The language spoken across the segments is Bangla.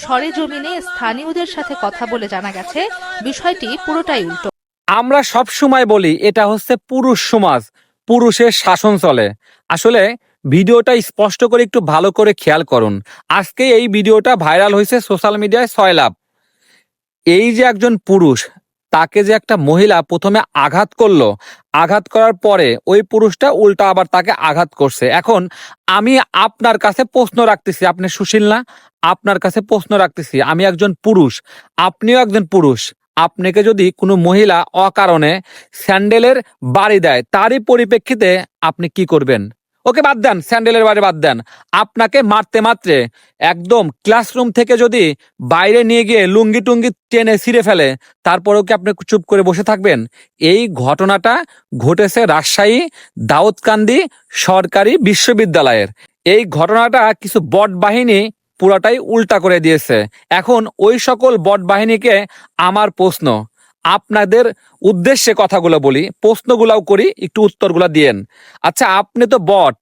সরেজমিনে স্থানীয়দের সাথে কথা বলে জানা গেছে বিষয়টি পুরোটাই উল্টো। আমরা সব সময় বলি এটা হচ্ছে পুরুষ সমাজ, পুরুষের শাসন চলে। আসলে ভিডিওটা স্পষ্ট করে একটু ভালো করে খেয়াল করুন। আজকে এই ভিডিওটা ভাইরাল হয়েছে সোশ্যাল মিডিয়ায় 6 লাখ। এই যে একজন পুরুষ, তাকে যে একটা মহিলা প্রথমে আঘাত করলো, আঘাত করার পরে ওই পুরুষটা উল্টা আবার তাকে আঘাত করছে। এখন আমি আপনার কাছে প্রশ্ন রাখতেছি, আপনি সুশীল না? আপনার কাছে প্রশ্ন রাখতেছি, আমি একজন পুরুষ, আপনিও একজন পুরুষ। আপনাকে যদি কোনো মহিলা অকারণে স্যান্ডেলের বাড়ি দেয়, তারই পরিপ্রেক্ষিতে আপনি কি করবেন? ওকে বাদ দেন, স্যান্ডেলের বাড়ি বাদ দেন, আপনাকে মারতে মাত্রে একদম ক্লাসরুম থেকে যদি বাইরে নিয়ে গিয়ে লুঙ্গি টুঙ্গি টেনে ছিঁড়ে ফেলে, তারপরেও কি আপনি চুপ করে বসে থাকবেন? এই ঘটনাটা ঘটেছে রাজশাহী দাউদকান্দি সরকারি বিশ্ববিদ্যালয়ের। এই ঘটনাটা কিছু বট বাহিনী পুরাটাই উল্টা করে দিয়েছে। এখন ওই সকল বট বাহিনীকে আমার প্রশ্ন, আপনাদের উদ্দেশ্যে কথাগুলো বলি, প্রশ্নগুলাও করি, একটু উত্তরগুলা দিয়েন। আচ্ছা, আপনি তো বট,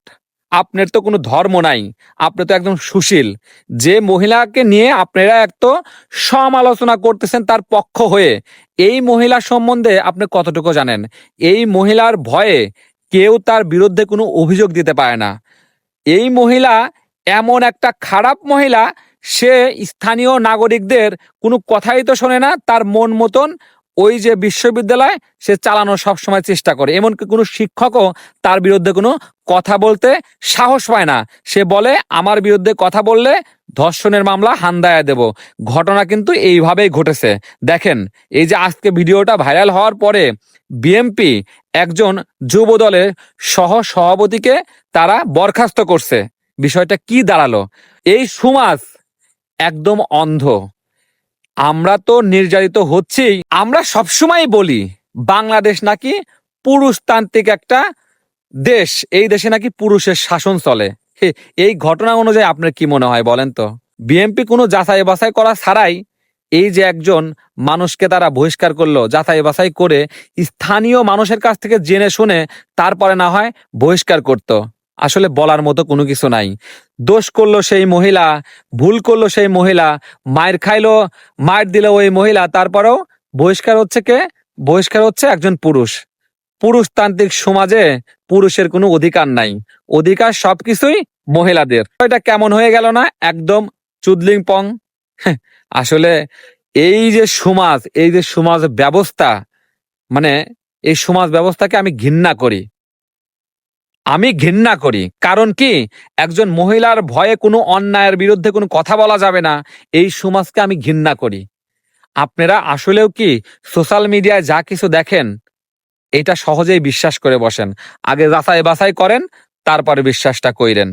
আপনার তো কোনো ধর্ম নাই, আপনি তো একদম সুশীল। যে মহিলাকে নিয়ে আপনারা এক তো সমালোচনা করতেছেন তার পক্ষ হয়ে, এই মহিলা সম্বন্ধে আপনি কতটুকু জানেন? এই মহিলার ভয়ে কেউ তার বিরুদ্ধে কোনো অভিযোগ দিতে পারে না। এই মহিলা এমন একটা খারাপ মহিলা, সে স্থানীয় নাগরিকদের কোনো কথাই তো শোনে না, তার মন মতন ওই যে বিশ্ববিদ্যালয় সে চালানোর সবসময় চেষ্টা করে। এমনকি কোনো শিক্ষকও তার বিরুদ্ধে কোনো কথা বলতে সাহস পায় না। সে বলে আমার বিরুদ্ধে কথা বললে ধর্ষণের মামলা হান্দায়া দেব। ঘটনা কিন্তু এইভাবেই ঘটেছে। দেখেন, এই যে আজকে ভিডিওটা ভাইরাল হওয়ার পরে বিএমপি একজন যুব দলের সহ সভাপতিকে তারা বরখাস্ত করছে। বিষয়টা কি দাঁড়ালো? এই সমাজ একদম অন্ধ। আমরা তো নির্যাতিত হচ্ছি। আমরা সবসময় বলি বাংলাদেশ নাকি পুরুষতান্ত্রিক একটা দেশ, এই দেশে নাকি পুরুষের শাসন চলে। এই ঘটনা অনুযায়ী আপনার কি মনে হয় বলেন তো? বিএনপি কোনো যাচাই বাছাই করা ছাড়াই এই যে একজন মানুষকে তারা বহিষ্কার করলো, যাচাই বাছাই করে স্থানীয় মানুষের কাছ থেকে জেনে শুনে তারপরে না হয় বহিষ্কার করত। আসলে বলার মতো কোনো কিছু নাই। দোষ করলো সেই মহিলা, ভুল করলো সেই মহিলা, মায়ের খাইলো, মায়ের দিল ওই মহিলা, তারপরেও বহিষ্কার হচ্ছে কে? বহিষ্কার হচ্ছে একজন পুরুষ। পুরুষতান্ত্রিক সমাজে পুরুষের কোনো অধিকার নাই, অধিকার সবকিছুই মহিলাদের। এটা কেমন হয়ে গেল না? একদম চুদলিং পং। আসলে এই যে সমাজ, এই যে সমাজ ব্যবস্থা, মানে এই সমাজ ব্যবস্থাকে আমি ঘৃণা করি। আমি ঘৃণা করি। কারণ কি? একজন মহিলার ভয়ে কোনো অন্যায়ের বিরুদ্ধে কোনো কথা বলা যাবে না, এই সমাজকে আমি ঘৃণা করি। আপনারা আসলেও কি সোশ্যাল মিডিয়ায় যা কিছু দেখেন এটা সহজেই বিশ্বাস করে বসেন? আগে যাচাই বাছাই করেন, তারপরে বিশ্বাসটা কইরেন।